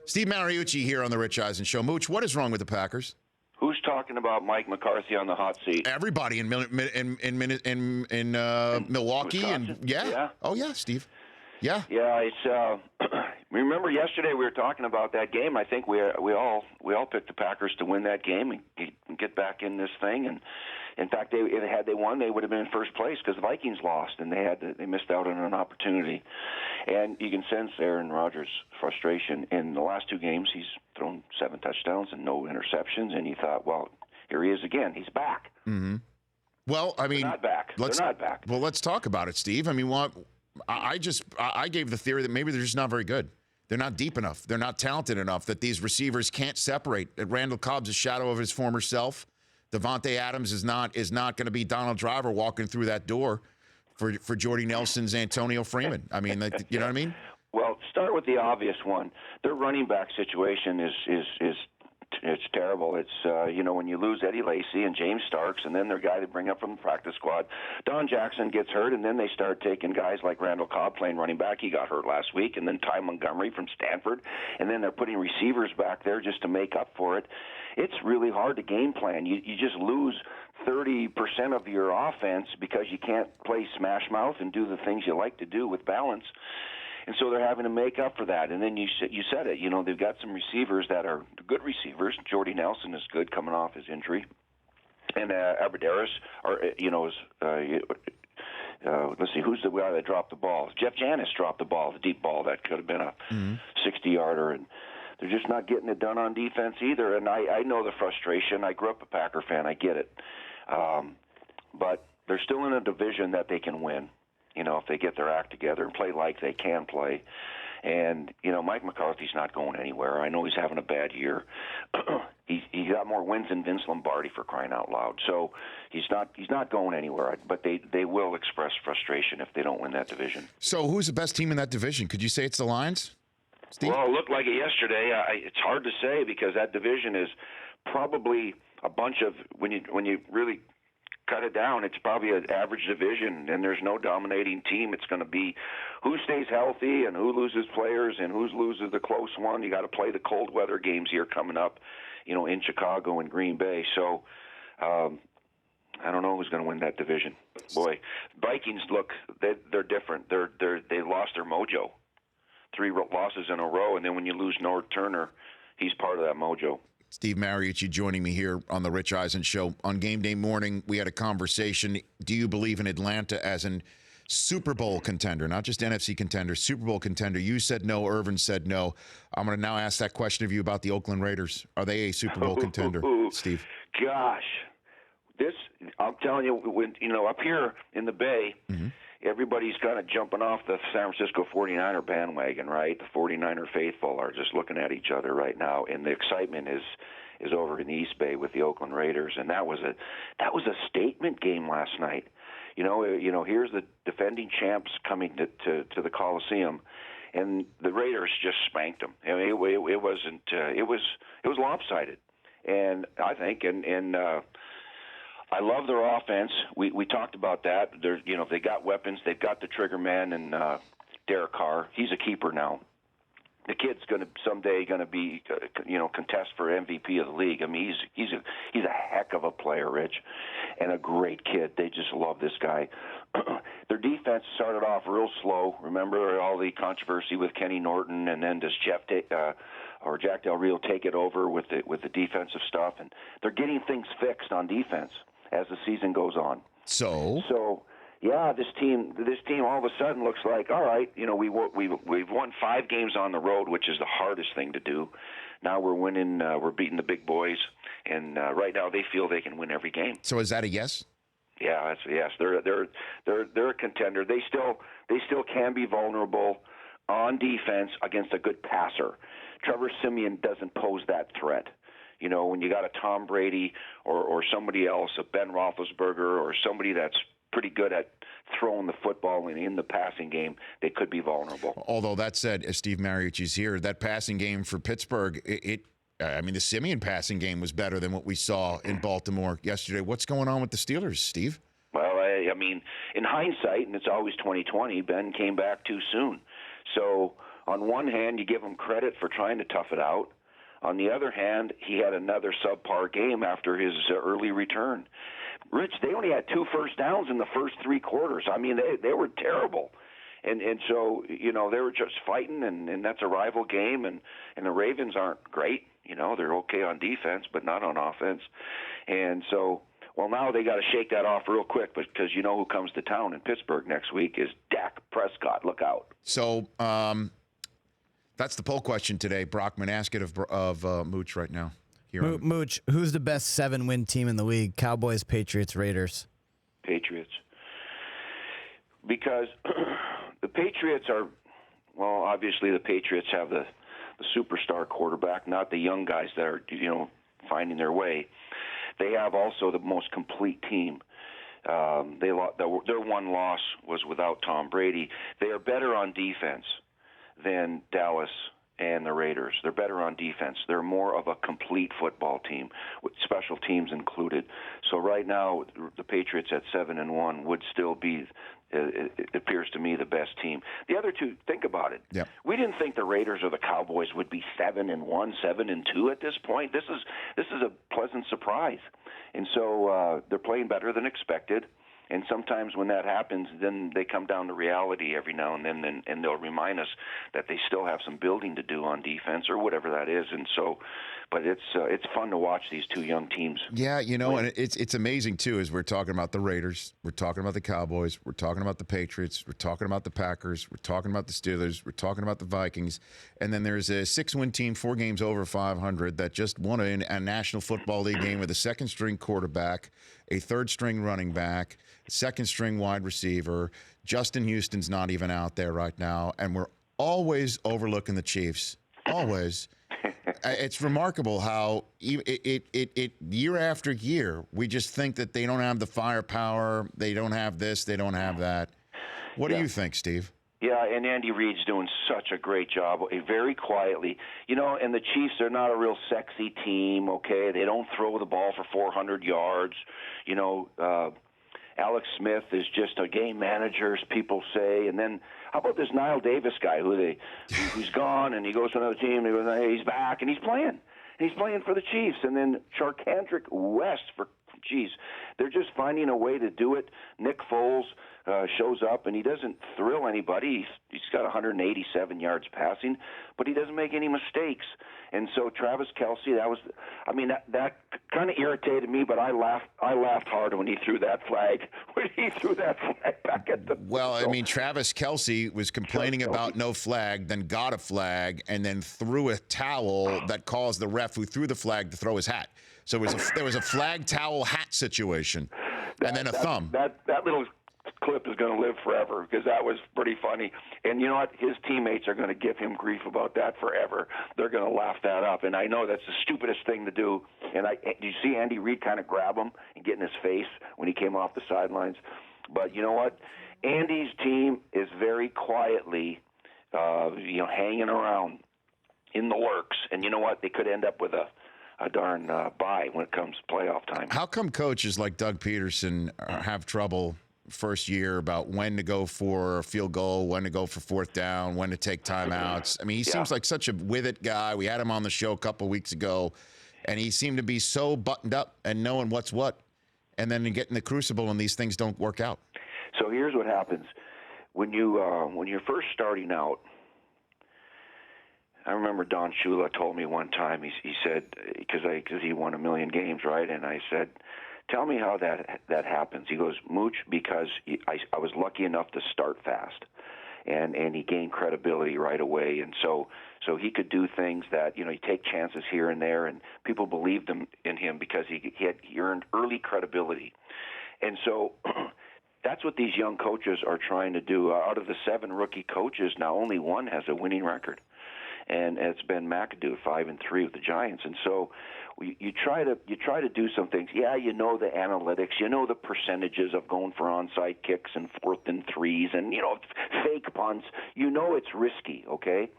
Steve Mariucci here on the Rich Eisen Show. Mooch, what is wrong with the Packers? Who's talking about Mike McCarthy on the hot seat? Everybody in Milwaukee Wisconsin? and yeah. Oh yeah, Steve. Yeah. Yeah, it's. Remember yesterday we were talking about that game. I think we all picked the Packers to win that game and get back in this thing. And in fact, had they won, they would have been in first place because the Vikings lost and they missed out on an opportunity. And you can sense Aaron Rodgers' frustration. In the last two games, he's thrown 7 touchdowns and no interceptions. And you thought, well, here he is again. He's back. Mm-hmm. Well, I mean, they're not back. They're not back. Well, let's talk about it, Steve. I mean, I gave the theory that maybe they're just not very good. They're not deep enough. They're not talented enough that these receivers can't separate. That Randall Cobb's a shadow of his former self. Devontae Adams is not going to be Donald Driver walking through that door for Jordy Nelson's Antonio Freeman. I mean, you know what I mean? Well, start with the obvious one. Their running back situation is it's terrible. It's when you lose Eddie Lacy and James Starks, and then their guy they bring up from the practice squad, Don Jackson gets hurt, and then they start taking guys like Randall Cobb playing running back. He got hurt last week, and then Ty Montgomery from Stanford, and then they're putting receivers back there just to make up for it. It's really hard to game plan. You just lose 30% of your offense because you can't play smash mouth and do the things you like to do with balance. And so they're having to make up for that. And then you said it. They've got some receivers that are good receivers. Jordy Nelson is good coming off his injury, and Abderderis, let's see, who's the guy that dropped the ball? Jeff Janis dropped the ball, the deep ball that could have been a 60-yarder, and they're just not getting it done on defense either. And I know the frustration. I grew up a Packer fan. I get it, but they're still in a division that they can win. If they get their act together and play like they can play. And, Mike McCarthy's not going anywhere. I know he's having a bad year. He got more wins than Vince Lombardi, for crying out loud. So he's not going anywhere. But they will express frustration if they don't win that division. So who's the best team in that division? Could you say it's the Lions, Steve? Well, it looked like it yesterday. It's hard to say because that division is probably a bunch of, when you really cut it down, it's probably an average division, and there's no dominating team. It's going to be who stays healthy and who loses players and who loses the close one. You got to play the cold weather games here coming up, in Chicago and Green Bay. So I don't know who's going to win that division. Boy, Vikings they're different. They lost their mojo. 3 losses in a row, and then when you lose North Turner, he's part of that mojo. Steve Mariucci joining me here on the Rich Eisen Show. On game day morning, we had a conversation. Do you believe in Atlanta as an Super Bowl contender, not just NFC contender, Super Bowl contender? You said no. Irvin said no. I'm going to now ask that question of you about the Oakland Raiders. Are they a Super Bowl contender, Steve? Gosh, I'm telling you, up here in the Bay, everybody's kind of jumping off the San Francisco 49er bandwagon, right? The 49er faithful are just looking at each other right now, and the excitement is over in the East Bay with the Oakland Raiders, and that was a statement game last night. Here's the defending champs coming to the Coliseum, and the Raiders just spanked them. I mean, it was lopsided, and I think I love their offense. We talked about that. They got weapons. They've got the trigger man and Derek Carr. He's a keeper now. The kid's someday going to be contest for MVP of the league. I mean, he's a heck of a player, Rich, and a great kid. They just love this guy. Their defense started off real slow. Remember all the controversy with Kenny Norton, and then does Jack Del Rio take it over with the defensive stuff? And they're getting things fixed on defense as the season goes on. So yeah, this team all of a sudden looks like, all right, we've won 5 games on the road, which is the hardest thing to do. Now we're winning, we're beating the big boys, and right now they feel they can win every game. So is that a yes? Yeah, that's a yes. They're a contender. They still can be vulnerable on defense against a good passer. Trevor Siemian doesn't pose that threat. When you got a Tom Brady or somebody else, a Ben Roethlisberger, or somebody that's pretty good at throwing the football in the passing game, they could be vulnerable. Although that said, as Steve Mariucci's here, that passing game for Pittsburgh, the Siemian passing game was better than what we saw in Baltimore yesterday. What's going on with the Steelers, Steve? Well, I mean, in hindsight, and it's always 2020, Ben came back too soon. So on one hand, you give him credit for trying to tough it out. On the other hand, he had another subpar game after his early return. Rich, they only had 2 first downs in the first 3 quarters. I mean, they were terrible. And so, you know, they were just fighting, and that's a rival game, and the Ravens aren't great. You know, they're okay on defense, but not on offense. And so, well, now they got to shake that off real quick, because you know who comes to town in Pittsburgh next week is Dak Prescott. Look out. So that's the poll question today. Brockman, ask it of Mooch right now. Mooch, who's the best 7-win team in the league? Cowboys, Patriots, Raiders? Patriots. Because the Patriots are, well, obviously the Patriots have the superstar quarterback, not the young guys that are, you know, finding their way. They have also the most complete team. Their one loss was without Tom Brady. They are better on defense than Dallas and the Raiders. They're better on defense. They're more of a complete football team, with special teams included. So right now, the Patriots at 7-1 would still be, it appears to me, the best team. The other two, think about it. Yep. We didn't think the Raiders or the Cowboys would be 7-1, 7-2 at this point. This is a pleasant surprise, and so they're playing better than expected. And sometimes when that happens, then they come down to reality every now and then, and they'll remind us that they still have some building to do on defense or whatever that is. And so, but it's fun to watch these two young teams. Yeah, you know, and it's amazing too. As we're talking about the Raiders, we're talking about the Cowboys, we're talking about the Patriots, we're talking about the Packers, we're talking about the Steelers, we're talking about the Vikings, and then there's a 6-win team, 4 games over 500 that just won a National Football League game with a second-string quarterback, a third-string running back, second-string wide receiver. Justin Houston's not even out there right now, and we're always overlooking the Chiefs. Always. It's remarkable how it year after year, we just think that they don't have the firepower, they don't have this, they don't have that. What do you think, Steve? Yeah, and Andy Reid's doing such a great job, very quietly. You know, and the Chiefs are not a real sexy team, okay? They don't throw the ball for 400 yards. You know, Alex Smith is just a game manager, as people say. And then how about this Niall Davis guy who's gone, and he goes to another team, and he goes, hey, he's back, and he's playing. And he's playing for the Chiefs. And then Charkandrick West, they're just finding a way to do it. Nick Foles shows up, and he doesn't thrill anybody. He's got 187 yards passing, but he doesn't make any mistakes. And so Travis Kelce, that kind of irritated me, but I laughed hard when he threw that flag. When he threw that flag back at the. Well, I mean, Travis Kelce was complaining about no flag, then got a flag, and then threw a towel that caused the ref who threw the flag to throw his hat. So there was a flag towel hat situation, and then a thumb. That little clip is going to live forever, because that was pretty funny. And you know what? His teammates are going to give him grief about that forever. They're going to laugh that up. And I know that's the stupidest thing to do. And did you see Andy Reid kind of grab him and get in his face when he came off the sidelines? But you know what? Andy's team is very quietly, hanging around in the works. And you know what? They could end up with a darn bye when it comes to playoff time. How come coaches like Doug Pederson have trouble first year about when to go for a field goal, when to go for 4th down, when to take timeouts? I mean, he seems like such a with it guy. We had him on the show a couple weeks ago, and he seemed to be so buttoned up and knowing what's what, and then get in the crucible and these things don't work out. So here's what happens. When you're first starting out, I remember Don Shula told me one time, he said, because he won 1 million games, right? And I said, tell me how that happens. He goes, Mooch, because I was lucky enough to start fast, and he gained credibility right away, and so he could do things that, he take chances here and there, and people believed in him because he earned early credibility, and so that's what these young coaches are trying to do. Out of the 7 rookie coaches, now only 1 has a winning record, and it's Ben McAdoo, 5-3 with the Giants, and so. You try to do some things. Yeah, you know the analytics. You know the percentages of going for onside kicks and 4th and 3s and, fake punts. You know it's risky, okay?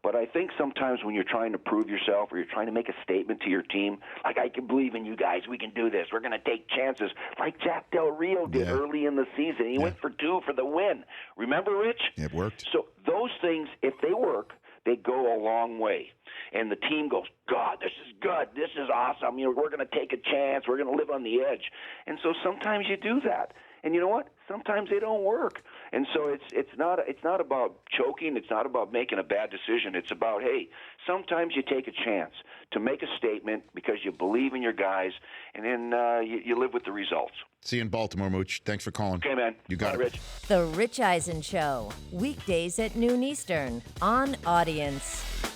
But I think sometimes when you're trying to prove yourself or you're trying to make a statement to your team, like, I can believe in you guys, we can do this, we're going to take chances, like Jack Del Rio did early in the season. He went for 2 for the win. Remember, Rich? It worked. So those things, if they work, they go a long way. And the team goes, God, this is good. This is awesome. You know, we're going to take a chance. We're going to live on the edge. And so sometimes you do that. And you know what? Sometimes they don't work. And so it's not about choking. It's not about making a bad decision. It's about, hey, sometimes you take a chance to make a statement because you believe in your guys, and then you live with the results. See you in Baltimore, Mooch. Thanks for calling. Okay, man. You got Bye, it. Rich. The Rich Eisen Show, weekdays at noon Eastern on Audience.